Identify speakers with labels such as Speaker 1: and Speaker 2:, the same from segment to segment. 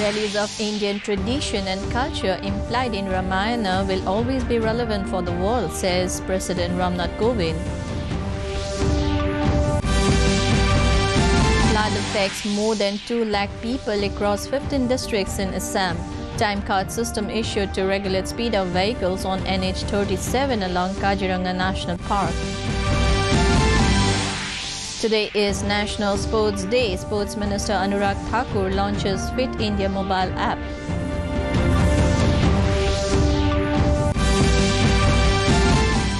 Speaker 1: values of Indian tradition and culture implied in Ramayana will always be relevant for the world, says President Ramnath Kovind. Flood affects more than 2 lakh people across 15 districts in Assam. Time card system issued to regulate speed of vehicles on NH 37 along Kaziranga National Park. Today is National Sports Day. Sports Minister Anurag Thakur launches Fit India mobile app.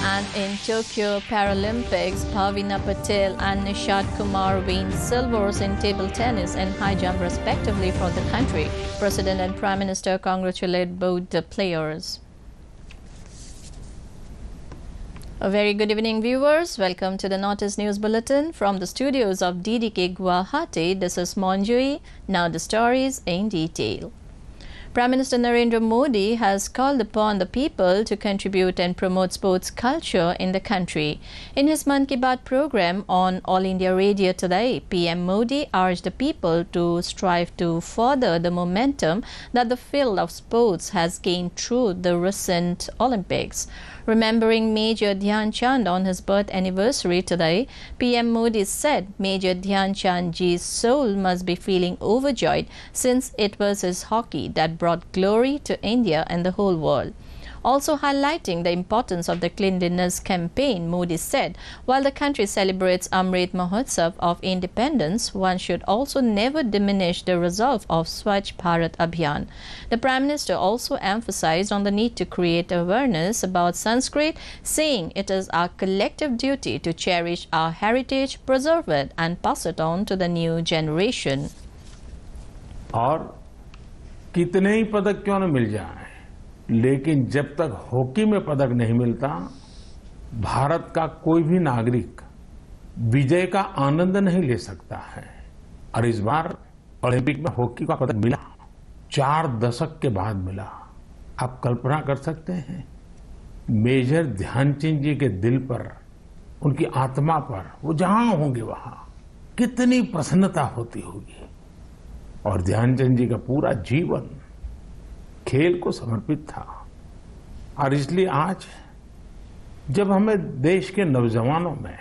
Speaker 1: And in Tokyo Paralympics, Bhavina Patel and Nishad Kumar win silvers in table tennis and high jump respectively for the country. President and Prime Minister congratulate both the players. A very good evening, viewers. Welcome to the Notice News Bulletin from the studios of DDK Guwahati. This is Monjui. Now the stories in detail. Prime Minister Narendra Modi has called upon the people to contribute and promote sports culture in the country. In his Mann Ki Baat program on All India Radio today, PM Modi urged the people to strive to further the momentum that the field of sports has gained through the recent Olympics. Remembering Major Dhyan Chand on his birth anniversary today, PM Modi said Major Dhyan Chand ji's soul must be feeling overjoyed since it was his hockey that brought glory to India and the whole world. Also highlighting the importance of the cleanliness campaign, Modi said, while the country celebrates Amrit Mahotsav of independence, one should also never diminish the resolve of Swachh Bharat Abhiyan. The Prime Minister also emphasized on the need to create awareness about Sanskrit, saying it is our collective duty to cherish our heritage, preserve it and pass it on to the new generation.
Speaker 2: और कितने ही पदक क्यों न मिल जाएं, लेकिन जब तक hockey में पदक नहीं मिलता, भारत का कोई भी नागरिक विजय का आनंद नहीं ले सकता है। और इस बार ओलंपिक में हॉकी का पदक मिला, 4 दशक के बाद मिला। आप कल्पना कर सकते हैं, मेजर ध्यानचंद जी के दिल पर, उनकी आत्मा पर, वो जहां होंगे वहां कितनी प्रसन्नता होती होगी। और ध्यानचंद जी का पूरा जीवन खेल को समर्पित था। और इसलिए आज जब हमें देश के नौजवानों में,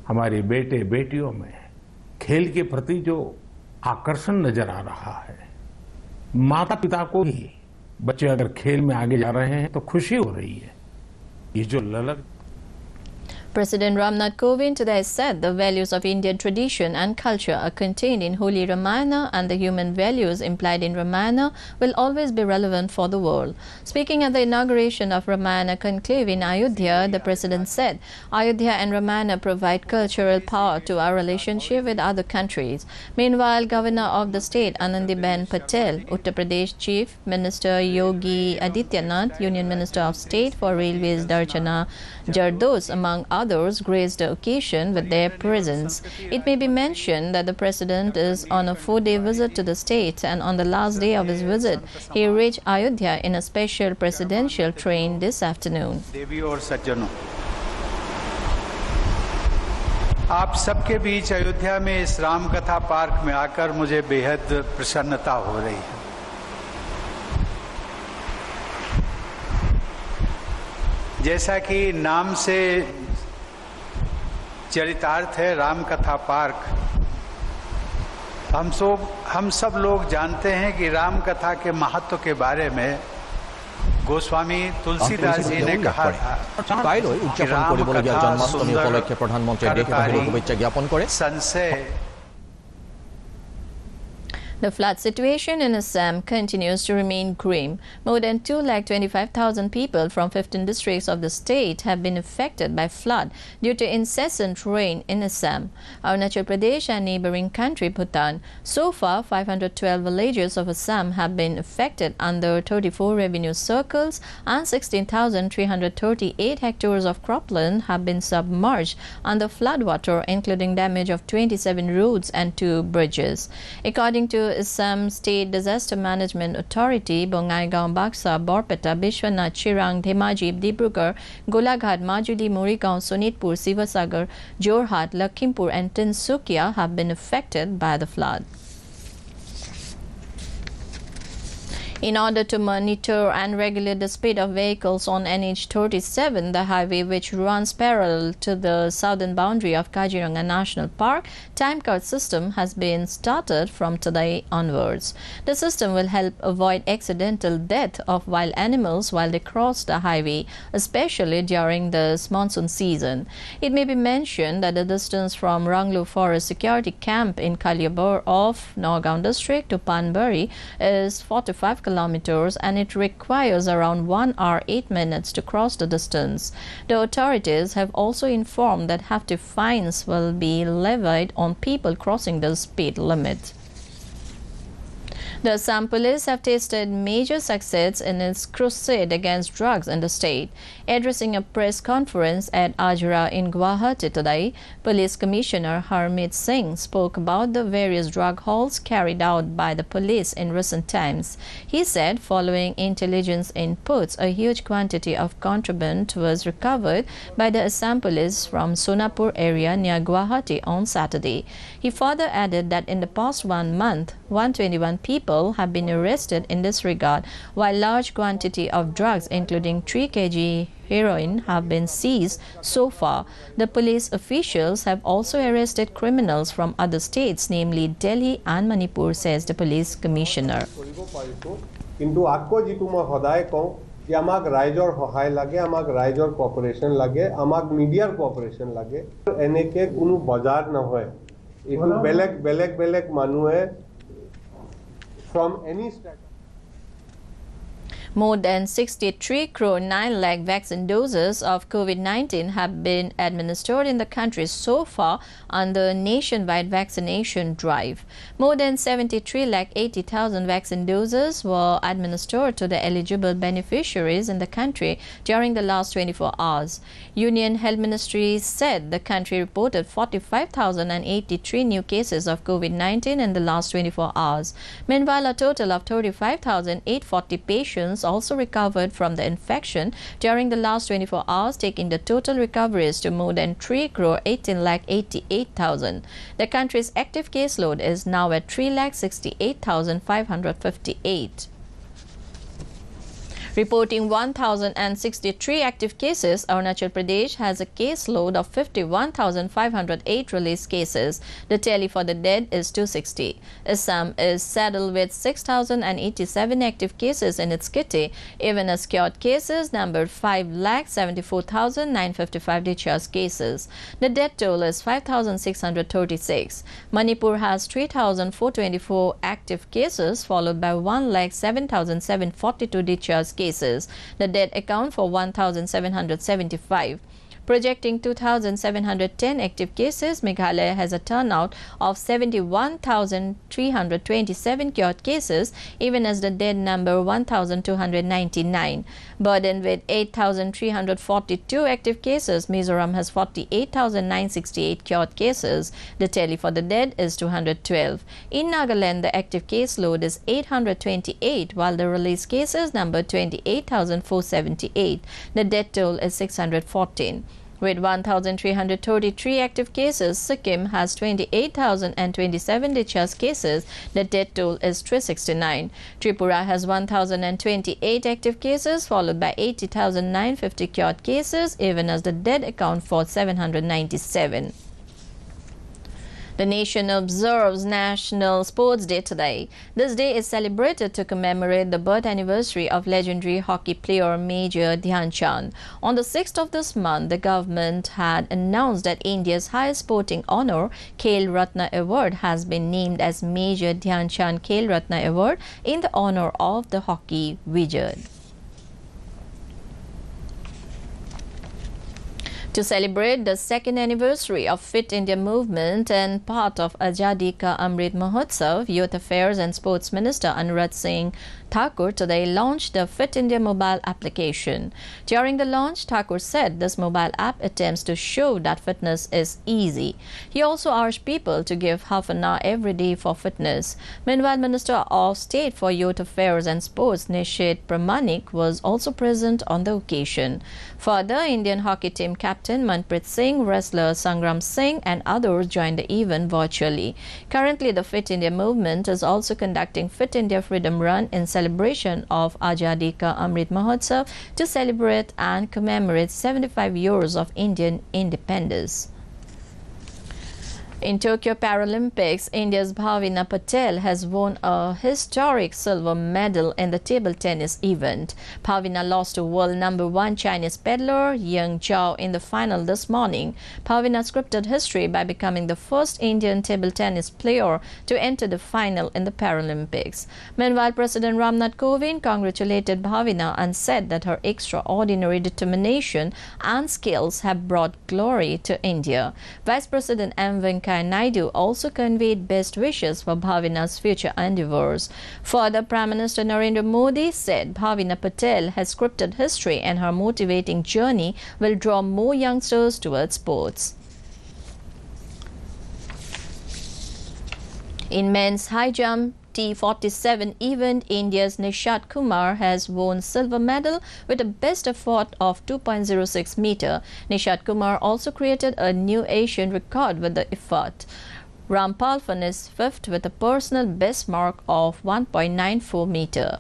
Speaker 2: हमारे बेटे बेटियों में खेल के प्रति जो आकर्षण नजर आ रहा है, माता पिता को भी बच्चे अगर खेल में आगे जा रहे हैं तो खुशी हो रही है। ये जो ललक
Speaker 1: President Ramnath Kovind today said the values of Indian tradition and culture are contained in Holy Ramayana and the human values implied in Ramayana will always be relevant for the world. Speaking at the inauguration of Ramayana Conclave in Ayodhya, the President said, Ayodhya and Ramayana provide cultural power to our relationship with other countries. Meanwhile, Governor of the state Anandiben Patel, Uttar Pradesh Chief Minister Yogi Adityanath, Union Minister of State for Railways Darchana Jardos, among others, graced the occasion with their presence. It may be mentioned that the President is on a 4-day visit to the state, and on the last day of his visit, he reached Ayodhya in a special presidential train this afternoon.
Speaker 3: देवी और सज्जनों, आप सबके बीच अयोध्या में इस राम कथा park में आकर मुझे बेहद प्रसन्नता हो रही है। जैसा कि नाम से चरितार्थ है राम कथा पार्क, हम सब लोग जानते हैं कि राम कथा के महत्व के बारे में गोस्वामी तुलसीदास जी ने कहा था कि राम कथा सुंदर संशय।
Speaker 1: The flood situation in Assam continues to remain grim. More than 2,25,000 people from 15 districts of the state have been affected by flood due to incessant rain in Assam, Arunachal Pradesh and neighboring country Bhutan. So far, 512 villages of Assam have been affected under 34 revenue circles and 16,338 hectares of cropland have been submerged under floodwater, including damage of 27 roads and 2 bridges. According to Assam State Disaster Management Authority, Bongaigaon, Baksa, Borpeta, Bishwanath, Chirang, Dhemaji, Dibrugarh, Golaghat, Majuli, Morigaon, Sonitpur, Sivasagar, Jorhat, Lakhimpur and Tinsukia have been affected by the flood. In order to monitor and regulate the speed of vehicles on NH37, the highway which runs parallel to the southern boundary of Kaziranga National Park, time card system has been started from today onwards. The system will help avoid accidental death of wild animals while they cross the highway, especially during this monsoon season. It may be mentioned that the distance from Ranglo Forest Security Camp in Kaliabor of Nagaon district to Panburi is 45 kilometers and it requires around 1 hour 8 minutes to cross the distance. The authorities have also informed that hefty fines will be levied on people crossing the speed limit. The Assam police have tasted major success in its crusade against drugs in the state. Addressing a press conference at Ajra in Guwahati today, Police Commissioner Harmeet Singh spoke about the various drug hauls carried out by the police in recent times. He said following intelligence inputs, a huge quantity of contraband was recovered by the Assam police from Sonapur area near Guwahati on Saturday. He further added that in the past 1 month, 121 people have been arrested in this regard, while large quantity of drugs including 3 kg heroin have been seized so far. The police officials have also arrested criminals from other states, namely Delhi and Manipur, says the police commissioner.
Speaker 4: কিন্তু আকো যেটো মই সদায় কওঁ যে আমাক ৰাইজৰ সহায় লাগে, আমাক ৰাইজৰ কোঅপাৰেচন লাগে, আমাক মিডিয়াৰ কোঅপাৰেচন লাগে। এনেকে কোনো বজাৰ নহয়। এইটো বেলেগ মানুহে from any state.
Speaker 1: More than 63 crore 9 lakh vaccine doses of COVID-19 have been administered in the country so far under nationwide vaccination drive. More than 73 lakh 80,000 vaccine doses were administered to the eligible beneficiaries in the country during the last 24 hours. Union Health Ministry said the country reported 45,083 new cases of COVID-19 in the last 24 hours. Meanwhile, a total of 35,840 patients also recovered from the infection during the last 24 hours, taking the total recoveries to more than 3 crore 18 lakh 88,000. The country's active caseload is now at 3 lakh 68,558. Reporting 1,063 active cases, Arunachal Pradesh has a caseload of 51,508 released cases. The tally for the dead is 260. Assam is saddled with 6,087 active cases in its kitty, even as cured cases numbered 5,74,955 discharged cases. The death toll is 5,636. Manipur has 3,424 active cases, followed by 1,07,742 discharged cases. The dead account for 1,775. Projecting 2,710 active cases, Meghalaya has a turnout of 71,327 cured cases, even as the dead number 1,299. Burdened with 8,342 active cases, Mizoram has 48,968 cured cases. The tally for the dead is 212. In Nagaland, the active case load is 828, while the released cases number 28,478. The death toll is 614. With 1,333 active cases, Sikkim has 28,027 discharged cases. The death toll is 369. Tripura has 1,028 active cases, followed by 80,950 cured cases, even as the dead account for 797. The nation observes National Sports Day today. This day is celebrated to commemorate the birth anniversary of legendary hockey player Major Dhyan Chand. On the 6th of this month, the government had announced that India's highest sporting honor, Khel Ratna Award, has been named as Major Dhyan Chand Khel Ratna Award in the honor of the hockey wizard. To celebrate the second anniversary of Fit India movement and part of Azadi Ka Amrit Mahotsav, Youth Affairs and Sports Minister Anurag Singh Thakur today launched the Fit India mobile application. During the launch, Thakur said this mobile app attempts to show that fitness is easy. He also urged people to give half an hour every day for fitness. Meanwhile, Minister of State for Youth Affairs and Sports Nishit Pramanik was also present on the occasion. Further, Indian hockey team captain captain Manpreet Singh, wrestler Sangram Singh and others joined the event virtually. Currently, the Fit India movement is also conducting Fit India Freedom Run in celebration of Azadi Ka Amrit Mahotsav to celebrate and commemorate 75 years of Indian independence. In Tokyo Paralympics, India's Bhavina Patel has won a historic silver medal in the table tennis event. Bhavina lost to world #1 Chinese peddler Yang Zhao in the final this morning. Bhavina scripted history by becoming the first Indian table tennis player to enter the final in the Paralympics. Meanwhile, President Ramnath Kovind congratulated Bhavina and said that her extraordinary determination and skills have brought glory to India. Vice President M. Venkaiah Naidu also conveyed best wishes for Bhavina's future endeavors. Further, Prime Minister Narendra Modi said Bhavina Patel has scripted history and her motivating journey will draw more youngsters towards sports. In men's high jump T47 event, India's Nishat Kumar has won silver medal with a best effort of 2.06 meter. Nishat Kumar also created a new Asian record with the effort. Rampal finished fifth with a personal best mark of 1.94 meter.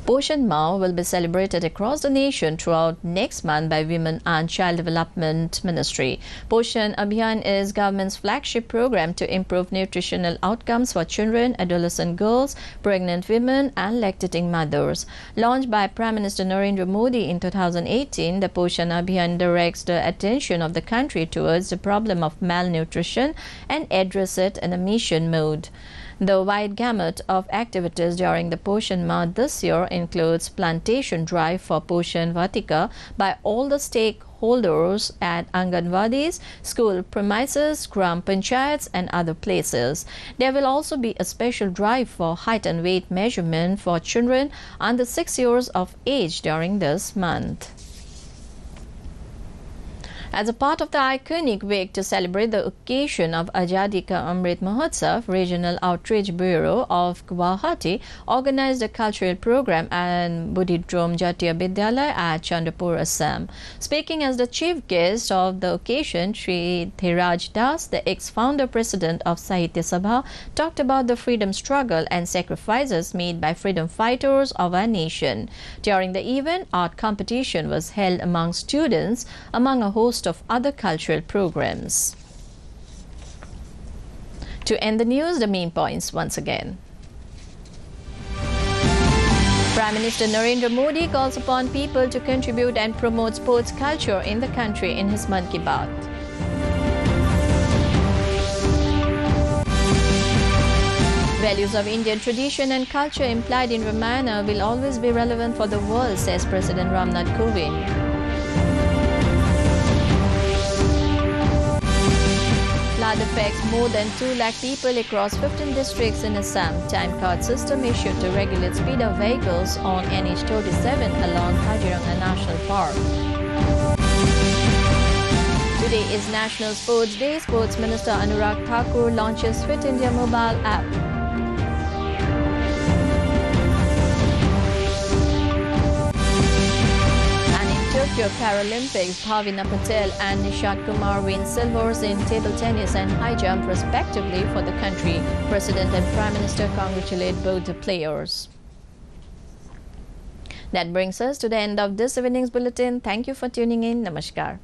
Speaker 1: Poshan Maah will be celebrated across the nation throughout next month by Women and Child Development Ministry. Poshan Abhiyan is government's flagship program to improve nutritional outcomes for children, adolescent girls, pregnant women and lactating mothers. Launched by Prime Minister Narendra Modi in 2018, the Poshan Abhiyan directs the attention of the country towards the problem of malnutrition and address it in a mission mode. The wide gamut of activities during the Poshan Maah this year includes plantation drive for Poshan Vatika by all the stakeholders at Anganwadis, school premises, Gram Panchayats and other places. There will also be a special drive for height and weight measurement for children under 6 years of age during this month. As a part of the iconic week to celebrate the occasion of Azadi Ka Amrit Mahotsav, Regional Outreach Bureau of Guwahati organized a cultural program at Bodhidrome Jatiya Vidyalaya at Chandrapur, Assam. Speaking as the chief guest of the occasion, Sri Dhiraj Das, the ex-founder president of Sahitya Sabha, talked about the freedom struggle and sacrifices made by freedom fighters of our nation. During the event, art competition was held among students among a host of other cultural programs. To end the news, the main points once again. Prime Minister Narendra Modi calls upon people to contribute and promote sports culture in the country in his Mann Ki Baat. Values of Indian tradition and culture implied in Ramayana will always be relevant for the world, says President Ramnath Kovind. Flood affects more than 2 lakh people across 15 districts in Assam. Time card system issued to regulate speed of vehicles on NH37 along Kaziranga National Park. Today is National Sports Day. Sports Minister Anurag Thakur launches Fit India mobile app. Tokyo Paralympics, Bhavina Patel and Nishat Kumar win silvers in table tennis and high jump respectively for the country. President and Prime Minister congratulate both the players. That brings us to the end of this evening's bulletin. Thank you for tuning in. Namaskar.